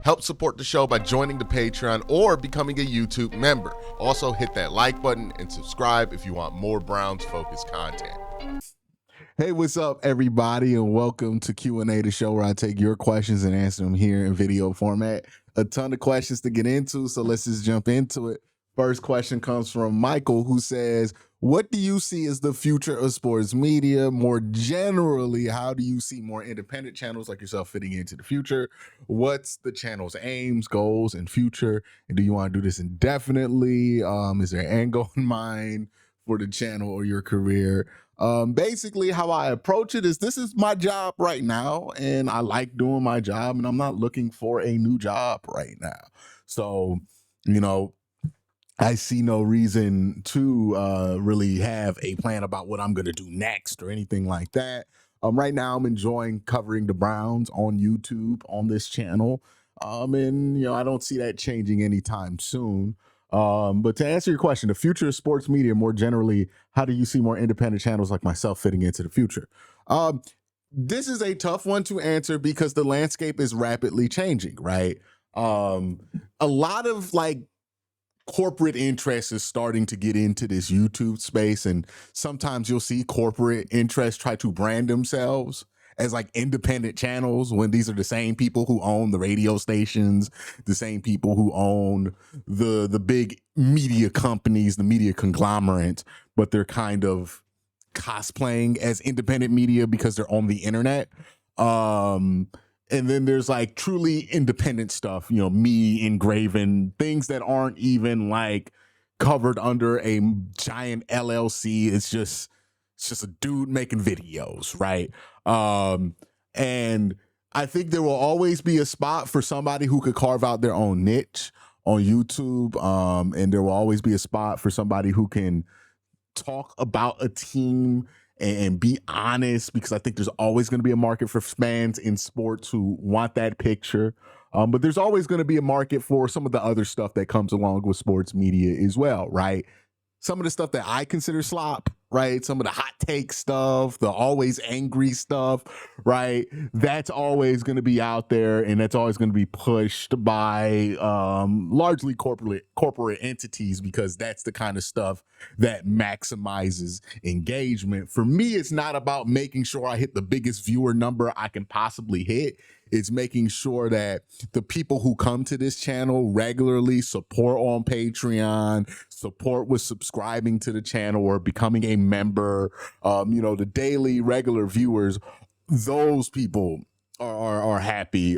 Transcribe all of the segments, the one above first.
Help support the show by joining the Patreon or becoming a YouTube member. Also, hit that like button and subscribe if you want more Browns-focused content. Hey, what's up, everybody, and welcome to QnA, the show where I take your questions and answer them here in video format. A ton of questions to get into, so let's just jump into it. First question comes from Michael, who says, what do you see as the future of sports media? More generally, how do you see more independent channels like yourself fitting into the future? What's the channel's aims, goals, and future? And do you want to do this indefinitely? Is there an end goal in mind for the channel or your career? Basically, how I approach it is this is my job right now, and I like doing my job, and I'm not looking for a new job right now. So, I see no reason to really have a plan about what I'm going to do next or anything like that. Right now, I'm enjoying covering the Browns on YouTube on this channel. And I don't see that changing anytime soon. But to answer your question, the future of sports media more generally, how do you see more independent channels like myself fitting into the future? This is a tough one to answer because the landscape is rapidly changing, right? A lot of corporate interest is starting to get into this YouTube space, and sometimes you'll see corporate interests try to brand themselves as independent channels when these are the same people who own the radio stations, the same people who own the big media companies, the media conglomerates, but they're kind of cosplaying as independent media because they're on the internet. And then there's truly independent stuff, me, Engraven, things that aren't even covered under a giant LLC. It's just a dude making videos, right? And I think there will always be a spot for somebody who could carve out their own niche on YouTube. And there will always be a spot for somebody who can talk about a team and be honest, because I think there's always going to be a market for fans in sports who want that picture. But there's always going to be a market for some of the other stuff that comes along with sports media as well, right? Some of the stuff that I consider slop, right? Some of the hot take stuff, the always angry stuff, right? That's always going to be out there, and that's always going to be pushed by largely corporate entities, because that's the kind of stuff that maximizes engagement. For me, it's not about making sure I hit the biggest viewer number I can possibly hit. It's making sure that the people who come to this channel regularly support on Patreon, support with subscribing to the channel or becoming a member, the daily regular viewers, those people are happy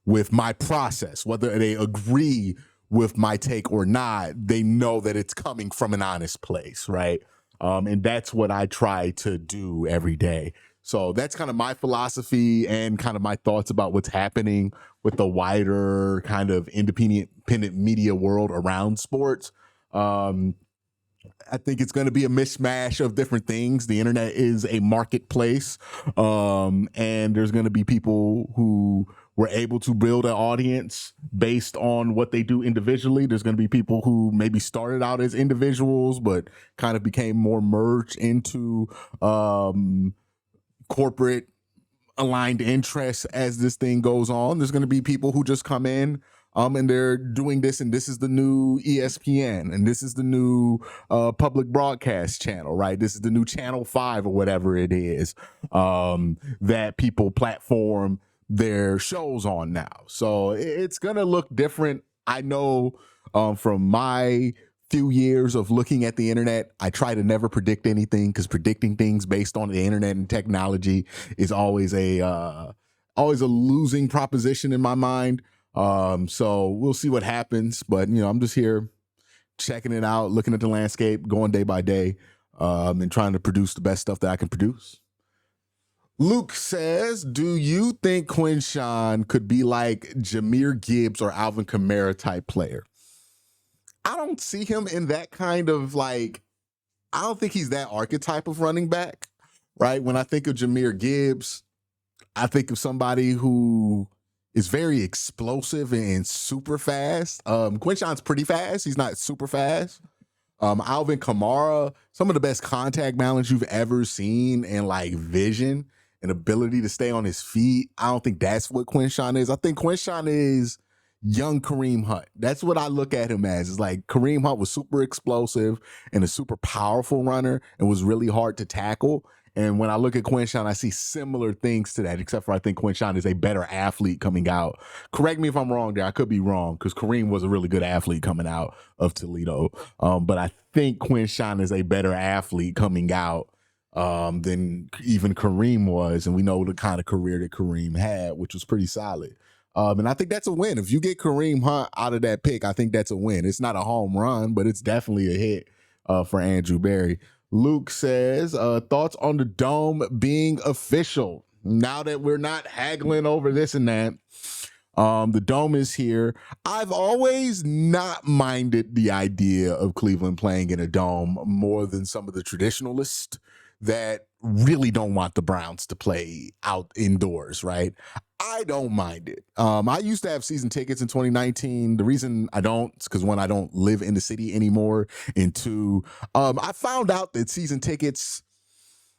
with my process. Whether they agree with my take or not, they know that it's coming from an honest place, right? And that's what I try to do every day. So that's kind of my philosophy and kind of my thoughts about what's happening with the wider kind of independent media world around sports. I think it's going to be a mishmash of different things. The internet is a marketplace, and there's going to be people who were able to build an audience based on what they do individually. There's going to be people who maybe started out as individuals, but kind of became more merged into corporate aligned interests as this thing goes on. There's going to be people who just come in and they're doing this, and this is the new ESPN, and this is the new public broadcast channel, right? This is the new Channel 5 or whatever it is that people platform their shows on now. So it's going to look different. I know from my few years of looking at the internet, I try to never predict anything, because predicting things based on the internet and technology is always a losing proposition in my mind. So we'll see what happens, but I'm just here checking it out, looking at the landscape, going day by day, and trying to produce the best stuff that I can produce. Luke says, do you think Quincy could be like Jahmyr Gibbs or Alvin Kamara type player? I don't see him in that kind of I don't think he's that archetype of running back, right? When I think of Jahmyr Gibbs, I think of somebody who is very explosive and super fast. Quincy's pretty fast. He's not super fast. Alvin Kamara, some of the best contact balance you've ever seen, and vision and ability to stay on his feet. I don't think that's what Quinshawn is. I think Quinshawn is young Kareem Hunt. That's what I look at him as. It's like Kareem Hunt was super explosive and a super powerful runner and was really hard to tackle. And when I look at Quinshawn, I see similar things to that, except for I think Quinshawn is a better athlete coming out. Correct me if I'm wrong there. I could be wrong because Kareem was a really good athlete coming out of Toledo. But I think Quinshawn is a better athlete coming out than even Kareem was. And we know the kind of career that Kareem had, which was pretty solid. And I think that's a win. If you get Kareem Hunt out of that pick, I think that's a win. It's not a home run, but it's definitely a hit for Andrew Berry. Luke says, thoughts on the dome being official. Now that we're not haggling over this and that, the dome is here. I've always not minded the idea of Cleveland playing in a dome more than some of the traditionalists that really don't want the Browns to play out indoors, right? I don't mind it. I used to have season tickets in 2019. The reason I don't is because one, I don't live in the city anymore. And two, I found out that season tickets,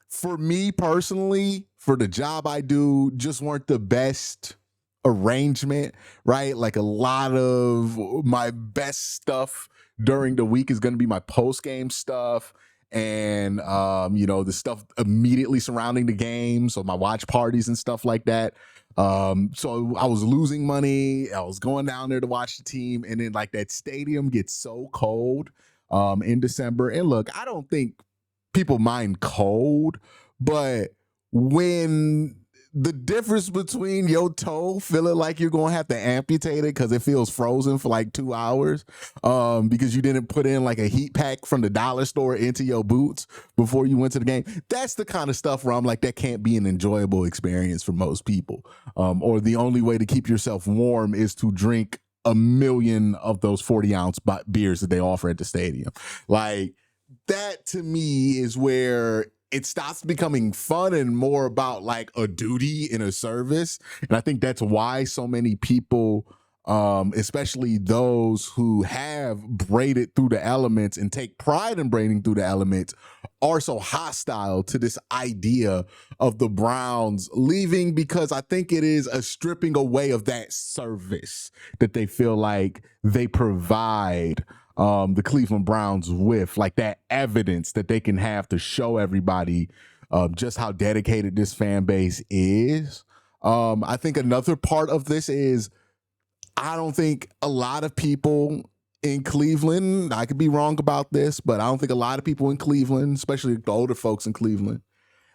for me personally, for the job I do, just weren't the best arrangement, right? Like a lot of my best stuff during the week is going to be my post-game stuff and the stuff immediately surrounding the game, so my watch parties and stuff like that. So I was losing money. I was going down there to watch the team, and then like that stadium gets so cold in December. And look, I don't think people mind cold, but when the difference between your toe feeling like you're going to have to amputate it because it feels frozen for like 2 hours because you didn't put in like a heat pack from the dollar store into your boots before you went to the game. That's the kind of stuff where I'm like, that can't be an enjoyable experience for most people. Or the only way to keep yourself warm is to drink 1 million of those 40-ounce beers that they offer at the stadium. Like, that to me is where it stops becoming fun and more about like a duty and a service. And I think that's why so many people, especially those who have braided through the elements and take pride in braiding through the elements, are so hostile to this idea of the Browns leaving, because I think it is a stripping away of that service that they feel like they provide the Cleveland Browns with, like that evidence that they can have to show everybody just how dedicated this fan base is. I think another part of this is I don't think a lot of people in Cleveland, I could be wrong about this, but I don't think a lot of people in Cleveland, especially the older folks in Cleveland,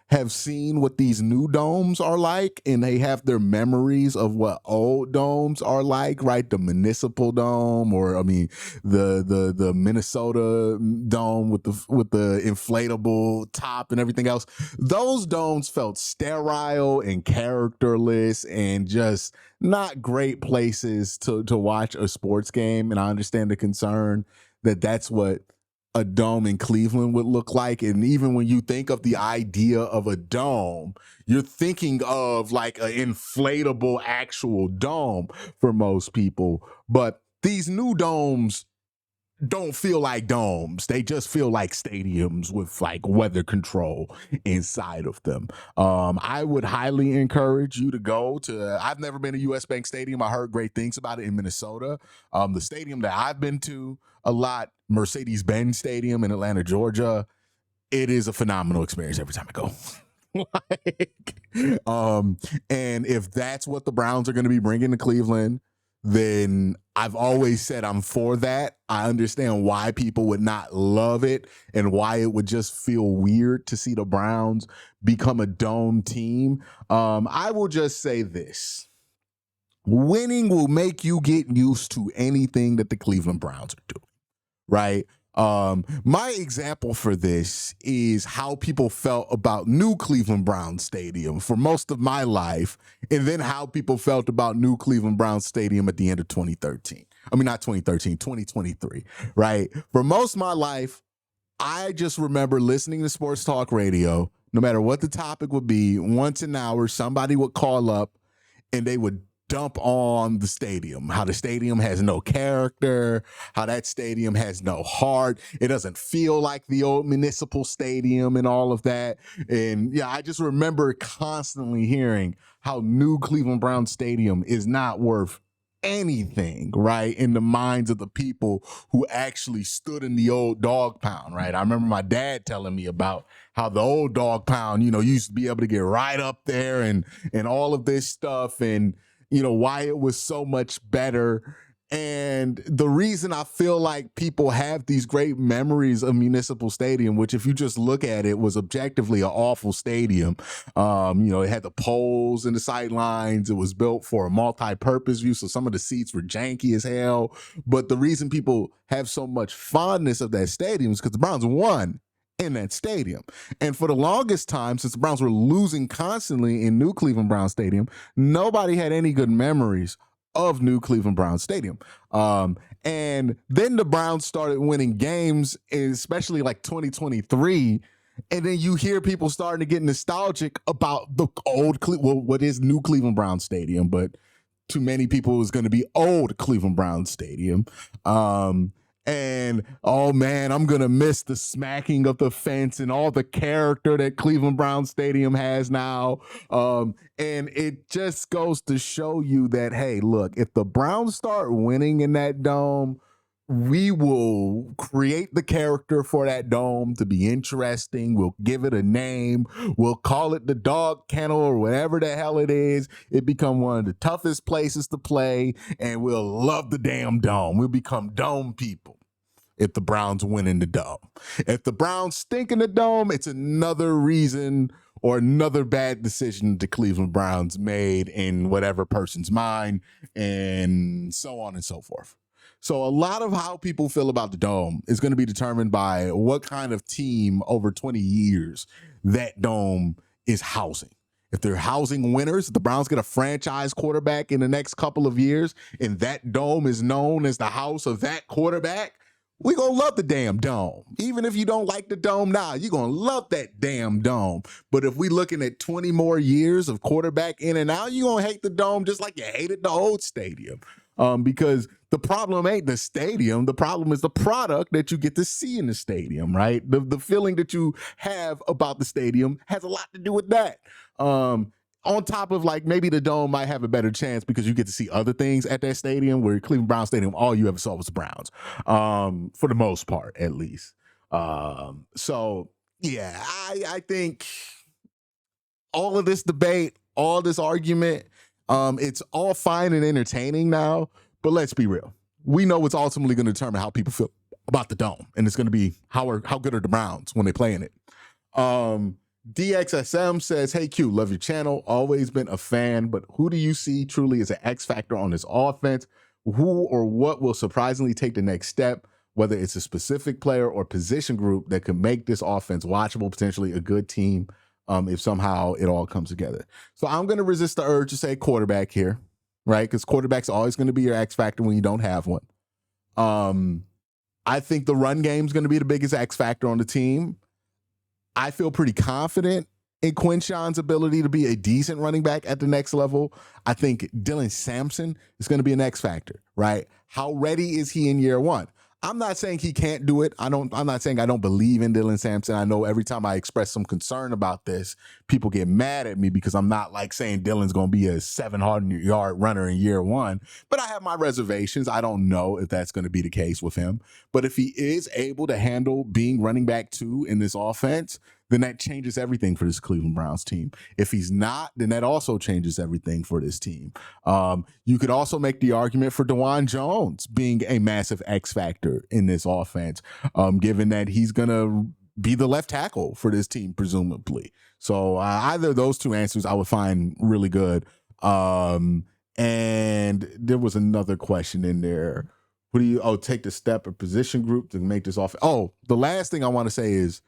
have seen what these new domes are like, and they have their memories of what old domes are like, right? The municipal dome, or the Minnesota dome with the inflatable top and everything else. Those domes felt sterile and characterless and just not great places to watch a sports game. And I understand the concern that that's what a dome in Cleveland would look like. And even when you think of the idea of a dome, you're thinking of like an inflatable actual dome for most people. But these new domes don't feel like domes. They just feel like stadiums with like weather control inside of them. I would highly encourage you to go to, I've never been to US Bank Stadium. I heard great things about it in Minnesota. The stadium that I've been to a lot, Mercedes-Benz Stadium in Atlanta, Georgia, it is a phenomenal experience every time I go. And if that's what the Browns are going to be bringing to Cleveland, then I've always said I'm for that. I understand why people would not love it and why it would just feel weird to see the Browns become a dome team. I will just say this. Winning will make you get used to anything that the Cleveland Browns are doing, right? My example for this is how people felt about new Cleveland Browns Stadium for most of my life, and then how people felt about new Cleveland Browns Stadium at the end of 2013. I mean, not 2013, 2023, right? For most of my life, I just remember listening to sports talk radio, no matter what the topic would be, once an hour, somebody would call up and they would dump on the stadium, how the stadium has no character, how that stadium has no heart. It doesn't feel like the old municipal stadium and all of that. And yeah, I just remember constantly hearing how new Cleveland Browns Stadium is not worth anything, right, in the minds of the people who actually stood in the old dog pound, right? I remember my dad telling me about how the old dog pound, you used to be able to get right up there and all of this stuff, and why it was so much better. And the reason I feel like people have these great memories of Municipal Stadium, which if you just look at it was objectively an awful stadium. It had the poles and the sidelines. It was built for a multi-purpose use, so some of the seats were janky as hell. But the reason people have so much fondness of that stadium is because the Browns won in that stadium. And for the longest time, since the Browns were losing constantly in New Cleveland Browns Stadium, nobody had any good memories of New Cleveland Browns Stadium. And then the Browns started winning games, especially like 2023. And then you hear people starting to get nostalgic about the old, what is New Cleveland Browns Stadium, but to many people is going to be old Cleveland Browns Stadium. And oh man, I'm gonna miss the smacking of the fence and all the character that Cleveland Browns Stadium has now. And it just goes to show you that, hey, look, if the Browns start winning in that dome, we will create the character for that dome to be interesting. We'll give it a name. We'll call it the dog kennel or whatever the hell it is. It become one of the toughest places to play, and we'll love the damn dome. We'll become dome people if the Browns win in the dome. If the Browns stink in the dome, it's another reason or another bad decision the Cleveland Browns made in whatever person's mind, and so on and so forth. So a lot of how people feel about the dome is going to be determined by what kind of team over 20 years that dome is housing. If they're housing winners, the Browns get a franchise quarterback in the next couple of years, and that dome is known as the house of that quarterback, we're going to love the damn dome. Even if you don't like the dome now, you're going to love that damn dome. But if we're looking at 20 more years of quarterback in and out, you're going to hate the dome just like you hated the old stadium. Because the problem ain't the stadium. The problem is the product that you get to see in the stadium, right? The feeling that you have about the stadium has a lot to do with that. On top of like maybe the dome might have a better chance because you get to see other things at that stadium, where Cleveland Browns Stadium, all you ever saw was the Browns, for the most part, at least. So yeah, I think all of this debate, all this argument, it's all fine and entertaining now, but let's be real. We know what's ultimately going to determine how people feel about the dome, and it's going to be how good are the Browns when they play in it. DXSM says, hey Q, love your channel, always been a fan, but who do you see truly as an X factor on this offense? Who or what will surprisingly take the next step, whether it's a specific player or position group that could make this offense watchable, potentially a good team, if somehow it all comes together? So I'm going to resist the urge to say quarterback here, right? Because quarterback's always going to be your X factor when you don't have one. I think the run game is going to be the biggest X factor on the team. I feel pretty confident in Quinshawn's ability to be a decent running back at the next level. I think Dylan Sampson is going to be an X factor, right? How ready is he in year one? I'm not saying he can't do it. I'm not saying I don't believe in Dylan Sampson. I know every time I express some concern about this, people get mad at me because I'm not like saying Dylan's going to be a 700-yard runner in year one, but I have my reservations. I don't know if that's going to be the case with him. But if he is able to handle being running back 2 in this offense, then that changes everything for this Cleveland Browns team. If he's not, then that also changes everything for this team. You could also make the argument for DeJuan Jones being a massive X factor in this offense, given that he's going to be the left tackle for this team, presumably. So either of those two answers I would find really good. And there was another question in there. What do you, take the step or position group to make this offense? Oh, the last thing I want to say is,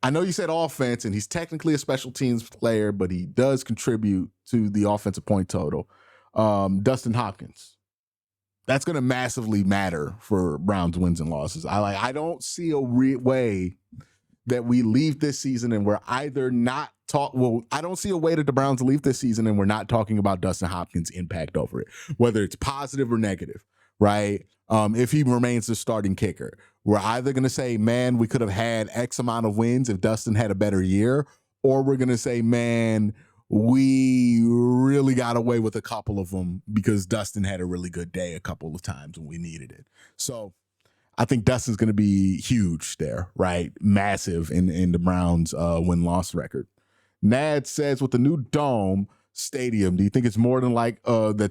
I know you said offense, and he's technically a special teams player, but he does contribute to the offensive point total. Dustin Hopkins. That's going to massively matter for Browns wins and losses. I don't see a way that we leave this season and we're either not I don't see a way that the Browns leave this season and we're not talking about Dustin Hopkins' impact over it, whether it's positive or negative, right? If he remains the starting kicker, we're either going to say, man, we could have had X amount of wins if Dustin had a better year, or we're going to say, man, we really got away with a couple of them because Dustin had a really good day a couple of times when we needed it. So I think Dustin's going to be huge there, right? Massive in the Browns win-loss record. Nad says, with the new dome stadium, do you think it's that's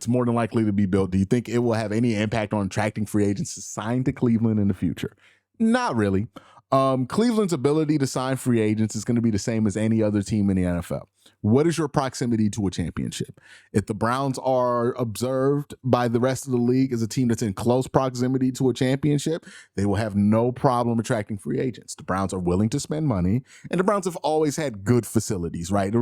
more than likely to be built? Do you think it will have any impact on attracting free agents to sign to Cleveland in the future? Not really. Cleveland's ability to sign free agents is going to be the same as any other team in the NFL. What is your proximity to a championship? If the Browns are observed by the rest of the league as a team that's in close proximity to a championship, they will have no problem attracting free agents. The Browns are willing to spend money, and the Browns have always had good facilities, right?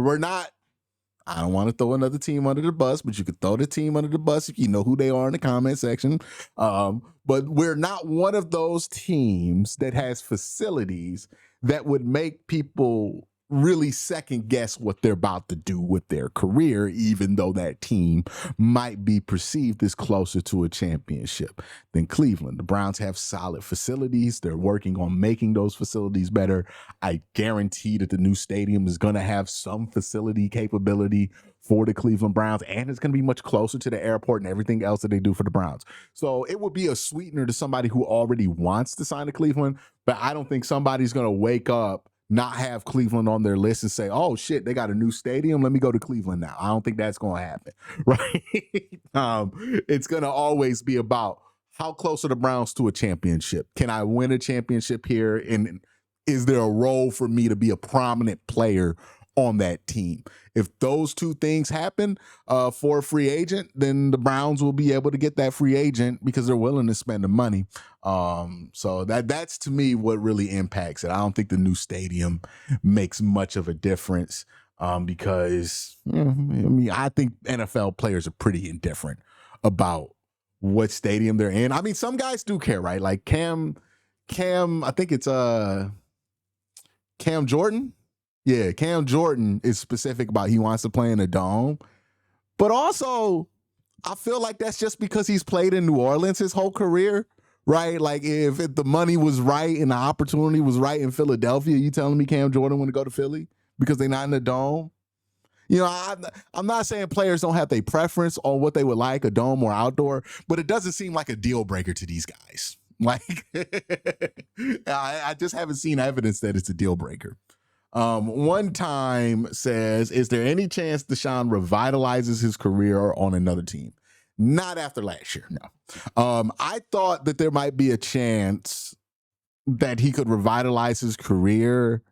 I don't want to throw another team under the bus, but you could throw the team under the bus if you know who they are in the comment section. But we're not one of those teams that has facilities that would make people really second guess what they're about to do with their career, even though that team might be perceived as closer to a championship than Cleveland. The Browns have solid facilities. They're working on making those facilities better. I guarantee that the new stadium is going to have some facility capability for the Cleveland Browns, and it's going to be much closer to the airport and everything else that they do for the Browns. So it would be a sweetener to somebody who already wants to sign to Cleveland, but I don't think somebody's going to wake up, not have Cleveland on their list and say, oh shit, they got a new stadium, let me go to Cleveland now. I don't think that's going to happen, right? It's going to always be about how close are the Browns to a championship? Can I win a championship here? And is there a role for me to be a prominent player on that team? If those two things happen for a free agent, then the Browns will be able to get that free agent because they're willing to spend the money. So that's to me what really impacts it. I don't think the new stadium makes much of a difference because I think NFL players are pretty indifferent about what stadium they're in. I mean, some guys do care, right? Like Cam, I think it's Cam Jordan. Yeah, Cam Jordan is specific about he wants to play in a dome. But also, I feel like that's just because he's played in New Orleans his whole career, right? Like if the money was right and the opportunity was right in Philadelphia, you telling me Cam Jordan want to go to Philly because they're not in the dome? You know, I'm not saying players don't have their preference on what they would like, a dome or outdoor, but it doesn't seem like a deal breaker to these guys. Like, I just haven't seen evidence that it's a deal breaker. One time says, is there any chance Deshaun revitalizes his career on another team? Not after last year, no. I thought that there might be a chance that he could revitalize his career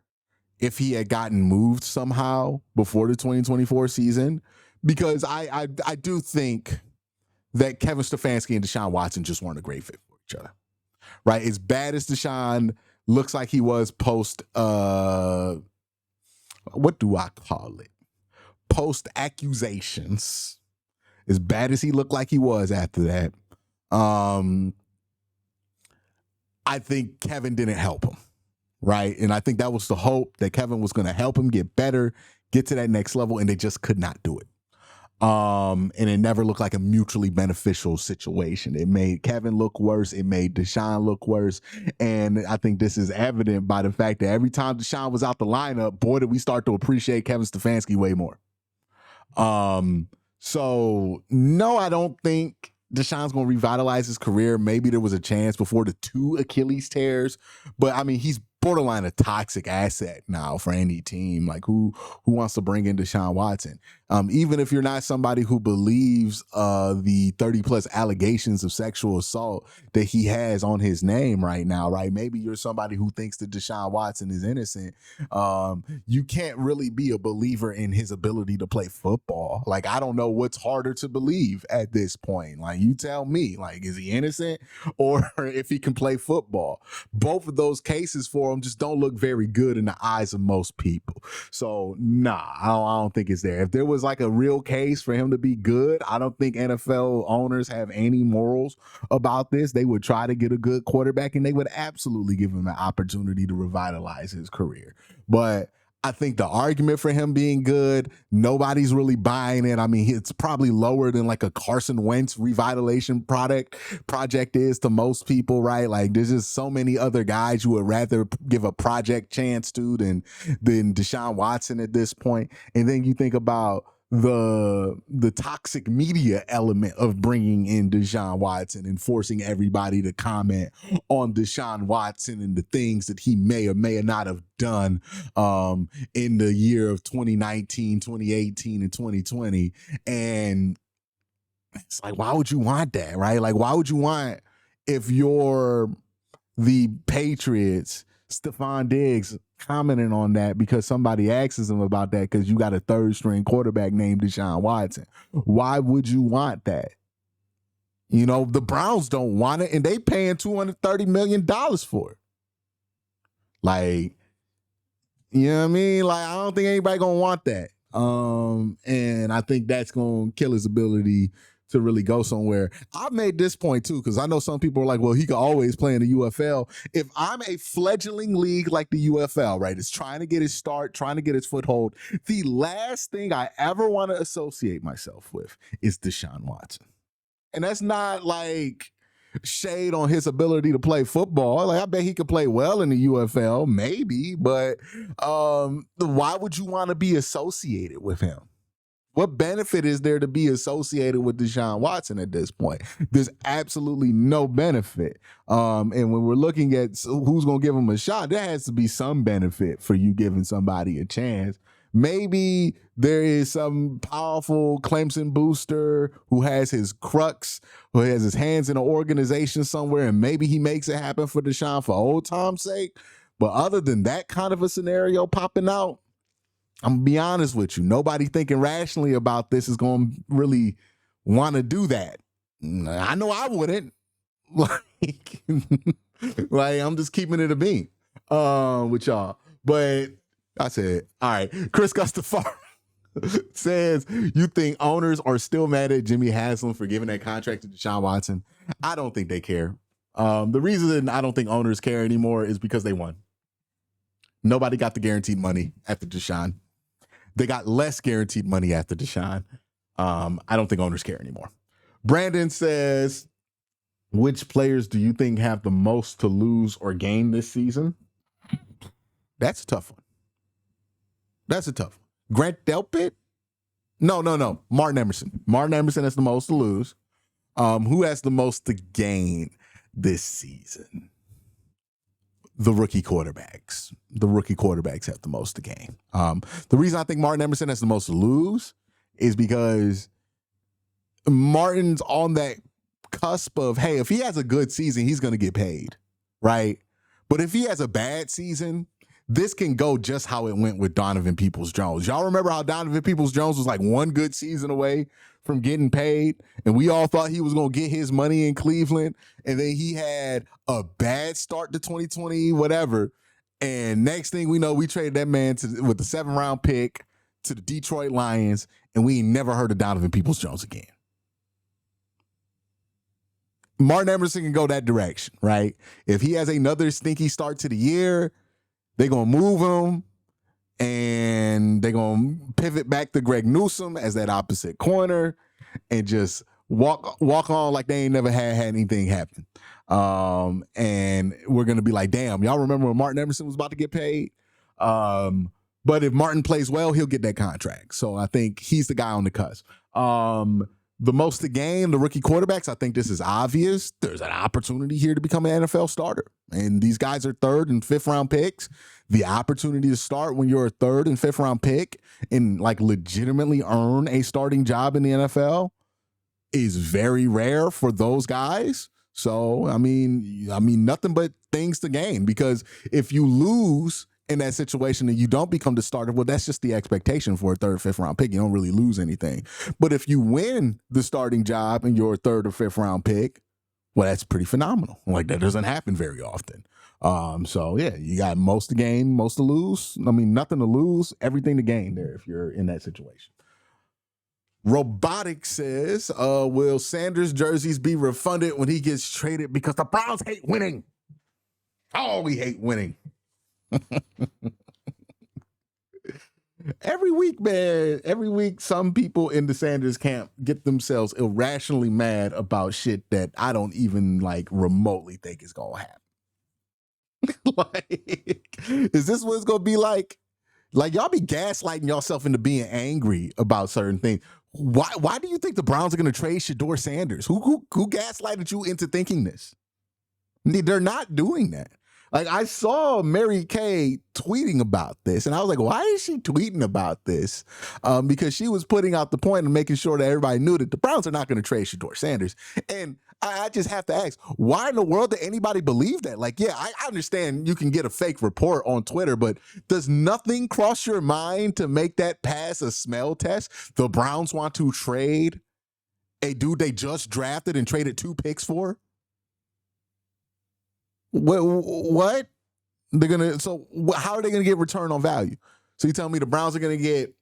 if he had gotten moved somehow before the 2024 season, because I do think that Kevin Stefanski and Deshaun Watson just weren't a great fit for each other, right? As bad as Deshaun looks like he was post, what do I call it? Post accusations. As bad as he looked like he was after that, I think Kevin didn't help him, right? And I think that was the hope, that Kevin was going to help him get better, get to that next level, and they just could not do it. And it never looked like a mutually beneficial situation. It made Kevin look worse. It made Deshaun look worse. And I think this is evident by the fact that every time Deshaun was out the lineup, boy, did we start to appreciate Kevin Stefanski way more. So no, I don't think Deshaun's going to revitalize his career. Maybe there was a chance before the 2 Achilles tears, but I mean, he's borderline a toxic asset now for any team. Like who wants to bring in Deshaun Watson? Even if you're not somebody who believes the 30 plus allegations of sexual assault that he has on his name right now, right? Maybe you're somebody who thinks that Deshaun Watson is innocent. You can't really be a believer in his ability to play football. Like, I don't know what's harder to believe at this point. Like, you tell me, like, is he innocent or if he can play football? Both of those cases for for him just don't look very good in the eyes of most people. So nah, I don't think it's there. If there was like a real case for him to be good, I don't think NFL owners have any morals about this. They would try to get a good quarterback and they would absolutely give him an opportunity to revitalize his career. But I think the argument for him being good, nobody's really buying it. I mean, it's probably lower than like a Carson Wentz revitalization project is to most people, right? Like there's just so many other guys you would rather give a project chance to than Deshaun Watson at this point. And then you think about the toxic media element of bringing in Deshaun Watson and forcing everybody to comment on Deshaun Watson and the things that he may or may not have done in the year of 2019, 2018, and 2020. And it's like, why would you want that, right? Like, why would you want, if you're the Patriots, Stephon Diggs commenting on that because somebody asks him about that because you got a third string quarterback named Deshaun Watson? Why would you want that? You know, the Browns don't want it and they paying $230 million for it. Like, you know what I mean? Like, I don't think anybody gonna want that. And I think that's gonna kill his ability to really go somewhere. I've made this point too, because I know some people are like, well, he could always play in the UFL. If I'm a fledgling league like the UFL, right, it's trying to get his start, trying to get his foothold, the last thing I ever want to associate myself with is Deshaun Watson. And that's not like shade on his ability to play football. Like, I bet he could play well in the UFL, maybe, but why would you want to be associated with him? What benefit is there to be associated with Deshaun Watson at this point? There's absolutely no benefit. And when we're looking at who's going to give him a shot, there has to be some benefit for you giving somebody a chance. Maybe there is some powerful Clemson booster who has his crux, who has his hands in an organization somewhere, and maybe he makes it happen for Deshaun for old time's sake. But other than that kind of a scenario popping out, I'm gonna be honest with you. Nobody thinking rationally about this is gonna really want to do that. I know I wouldn't. Like, I'm just keeping it a bean with y'all. But I said, all right. Chris Gustafar says, you think owners are still mad at Jimmy Haslam for giving that contract to Deshaun Watson? I don't think they care. The reason I don't think owners care anymore is because they won. Nobody got the guaranteed money after Deshaun. They got less guaranteed money after Deshaun. I don't think owners care anymore. Brandon says, which players do you think have the most to lose or gain this season? That's a tough one. That's a tough one. Grant Delpit? No. Martin Emerson. Martin Emerson has the most to lose. Who has the most to gain this season? The rookie quarterbacks. The rookie quarterbacks have the most to gain. The reason I think Martin Emerson has the most to lose is because Martin's on that cusp of, hey, if he has a good season, he's going to get paid, right? But if he has a bad season, this can go just how it went with Donovan Peoples-Jones. Y'all remember how Donovan Peoples-Jones was like one good season away from getting paid, and we all thought he was going to get his money in Cleveland, and then he had a bad start to 2020, whatever, and next thing we know, we traded that man with the 7th round pick to the Detroit Lions, and we ain't never heard of Donovan Peoples-Jones again. Martin Emerson can go that direction, right? If he has another stinky start to the year, they're going to move him, and they're going to pivot back to Greg Newsome as that opposite corner and just walk on like they ain't never had anything happen. And we're going to be like, damn, y'all remember when Martin Emerson was about to get paid? But if Martin plays well, he'll get that contract. So I think he's the guy on the cusp. The most to gain, the rookie quarterbacks, I think this is obvious. There's an opportunity here to become an NFL starter. And these guys are 3rd and 5th round picks. The opportunity to start when you're a 3rd and 5th round pick and like legitimately earn a starting job in the NFL is very rare for those guys. So, I mean, nothing but things to gain, because if you lose in that situation and you don't become the starter, well, that's just the expectation for a 3rd, 5th round pick. You don't really lose anything. But if you win the starting job and you're a 3rd or 5th round pick, Well, that's pretty phenomenal. Like, that doesn't happen very often. So yeah, you got most to gain, most to lose. I mean, nothing to lose, everything to gain there if you're in that situation. Robotic says, will Sanders jerseys be refunded when he gets traded because the Browns hate winning? Oh, we hate winning. Every week, man, every week, some people in the Sanders camp get themselves irrationally mad about shit that I don't even like remotely think is gonna happen. Like, is this what it's gonna be like? Like, y'all be gaslighting yourself into being angry about certain things. Why do you think the Browns are gonna trade Shedeur Sanders? Who gaslighted you into thinking this? They're not doing that. Like, I saw Mary Kay tweeting about this, and I was like, why is she tweeting about this? Because she was putting out the point and making sure that everybody knew that the Browns are not going to trade Shedeur Sanders. And I just have to ask, why in the world did anybody believe that? Like, yeah, I understand you can get a fake report on Twitter, but does nothing cross your mind to make that pass a smell test? The Browns want to trade a dude they just drafted and traded 2 picks for? What? They're gonna. So how are they gonna get return on value? So you tell me the Browns are gonna get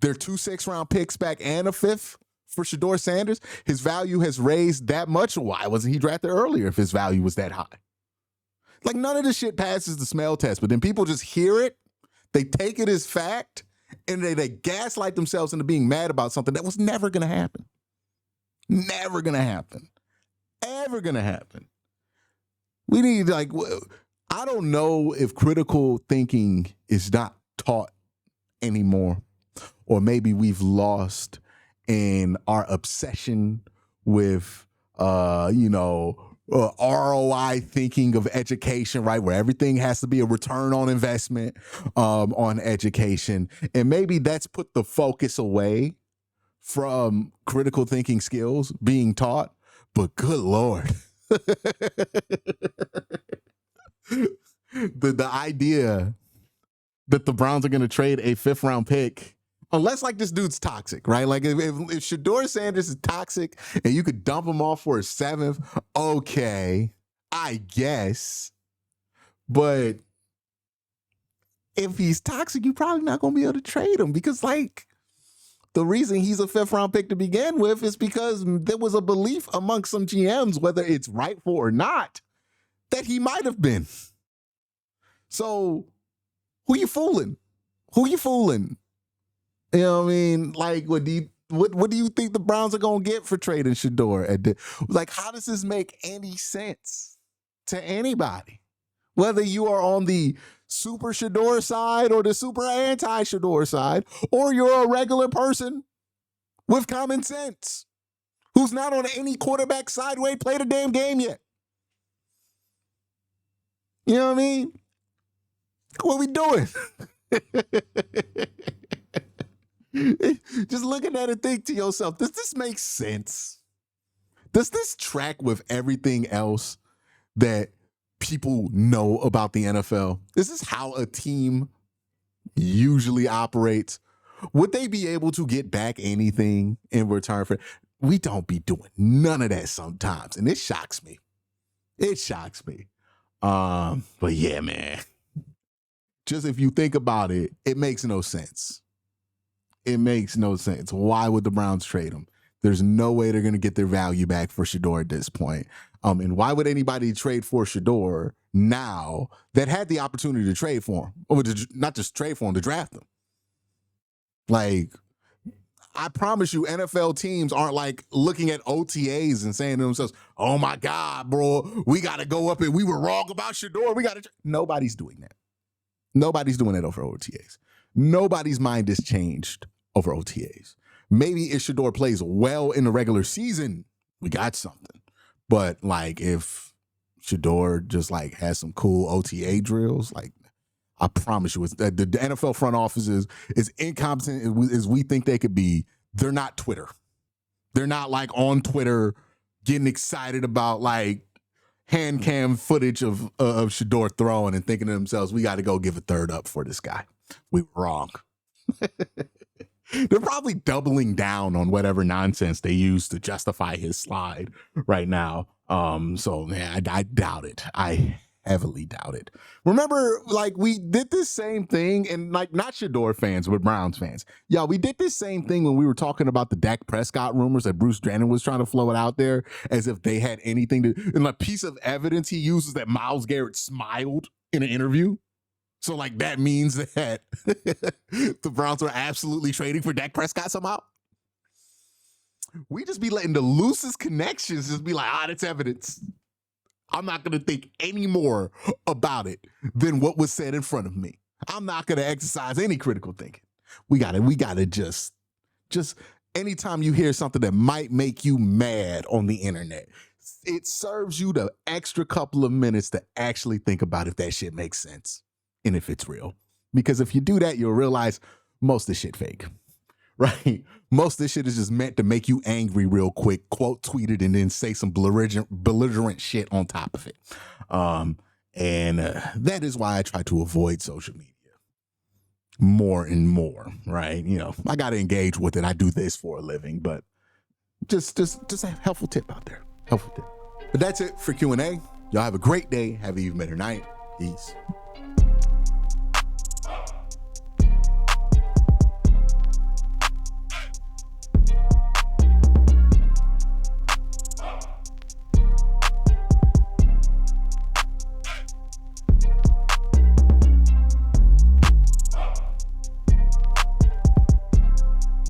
their 2 6th-round picks back and a 5th for Shedeur Sanders? His value has raised that much. Why wasn't he drafted earlier if his value was that high? Like, none of this shit passes the smell test, but then people just hear it, they take it as fact, and they gaslight themselves into being mad about something that was never gonna happen. Never gonna happen. Ever gonna happen. We need, like, I don't know if critical thinking is not taught anymore, or maybe we've lost in our obsession with, ROI thinking of education, right? Where everything has to be a return on investment on education. And maybe that's put the focus away from critical thinking skills being taught. But good Lord. the idea that the Browns are going to trade a 5th-round pick, unless like this dude's toxic, right? Like if Shedeur Sanders is toxic and you could dump him off for a 7th, okay, I guess. But if he's toxic, you're probably not going to be able to trade him, because like the reason he's a 5th-round pick to begin with is because there was a belief amongst some GMs, whether it's rightful or not, that he might have been. So who you fooling? Who you fooling? You know what I mean? Like, what do you think the Browns are gonna get for trading Shedeur? Like, how does this make any sense to anybody? Whether you are on the super Shedeur side or the super anti-Shedeur side, or you're a regular person with common sense who's not on any quarterback side who ain't played a damn game yet. You know what I mean? What are we doing? Just looking at it, think to yourself, does this make sense? Does this track with everything else that people know about the NFL? Is this how a team usually operates? Would they be able to get back anything in return for it? We don't be doing none of that sometimes, and it shocks me. It shocks me. But yeah, man. Just if you think about it, it makes no sense. It makes no sense. Why would the Browns trade him? There's no way they're going to get their value back for Shedeur at this point. And why would anybody trade for Shedeur now that had the opportunity to trade for him? Or not just trade for him, to draft him. Like, I promise you, NFL teams aren't like looking at OTAs and saying to themselves, oh my God, bro, we got to go up and we were wrong about Shedeur. We got to. Nobody's doing that. Nobody's doing that over OTAs. Nobody's mind is changed over OTAs. Maybe if Shedeur plays well in the regular season, we got something. But like if Shedeur just like has some cool OTA drills, like I promise you, the NFL front office is incompetent as we think they could be. They're not Twitter. They're not like on Twitter getting excited about like hand cam footage of Shedeur throwing and thinking to themselves, we got to go give a 3rd up for this guy. We were wrong. They're probably doubling down on whatever nonsense they use to justify his slide right now. So yeah, I doubt it. I heavily doubt it. Remember, like, we did this same thing, and like, not Shador fans, but Browns fans. Yeah, we did this same thing when we were talking about the Dak Prescott rumors that Bruce Drennan was trying to float out there as if they had anything to. And a piece of evidence he uses that Myles Garrett smiled in an interview. So like that means that the Browns are absolutely trading for Dak Prescott somehow. We just be letting the loosest connections just be like, that's evidence. I'm not going to think any more about it than what was said in front of me. I'm not going to exercise any critical thinking. We got to just anytime you hear something that might make you mad on the internet, it serves you the extra couple of minutes to actually think about if that shit makes sense and if it's real. Because if you do that, you'll realize most of the shit fake. Right? Most of this shit is just meant to make you angry real quick, quote tweet it, and then say some belligerent shit on top of it. And that is why I try to avoid social media more and more, right? You know, I got to engage with it. I do this for a living, but just a helpful tip out there. Helpful tip. But that's it for Q&A. Y'all have a great day. Have an even better night. Peace.